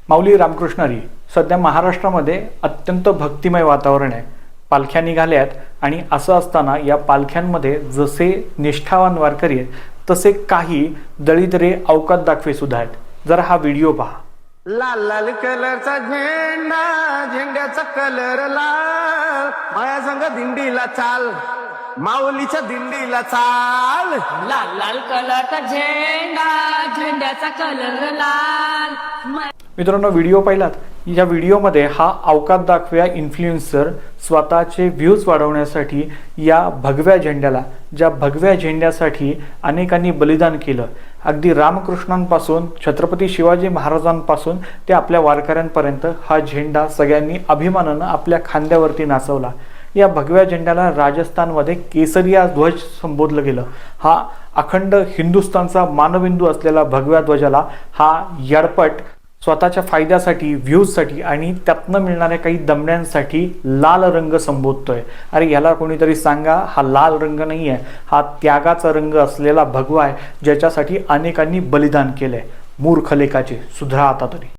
माऊली रामकृष्ण हरी. सध्या महाराष्ट्रामध्ये अत्यंत भक्तिमय वातावरण आहे. पालख्या निघाल्यात आणि असं असताना या पालख्यांमध्ये जसे निष्ठावान वारकरी आहेत तसे काही दळीदरे अवकात दाखवे सुद्धा आहेत. जरा हा व्हिडिओ पहा. लाल लाल कलरचा झेंडा, झेंड्याचा कलर लाल, माया संग दिंडीला चाल, माऊलीच्या दिंडीला चाल. लाल लाल कलरचा झेंडा, झेंड्याचा कलर लाल. मित्रांनो, व्हिडिओ पाहिलात. या व्हिडिओमध्ये हा अवकात दाखव्या इन्फ्लुएन्सर स्वतःचे व्ह्यूज वाढवण्यासाठी या भगव्या झेंड्याला, ज्या भगव्या झेंड्यासाठी अनेकांनी बलिदान केलं, अगदी रामकृष्णांपासून छत्रपती शिवाजी महाराजांपासून ते आपल्या वारकऱ्यांपर्यंत हा झेंडा सगळ्यांनी अभिमानानं आपल्या खांद्यावरती नाचवला. या भगव्या झेंड्याला राजस्थानमध्ये केसरिया ध्वज संबोधलं गेलं. हा अखंड हिंदुस्थानचा मानबिंदू असलेला भगव्या ध्वजाला हा यडपट स्वतःच्या फायद्यासाठी, व्ह्यूजसाठी आणि त्यातनं मिळणाऱ्या काही दमड्यांसाठी लाल रंग संबोधतोय. अरे याला कोणीतरी सांगा, हा लाल रंग नाही आहे, हा त्यागाचा रंग असलेला भगवा आहे, ज्याच्यासाठी अनेकांनी बलिदान केलंय. मूर्ख लेकाचे, सुधरा आता तरी.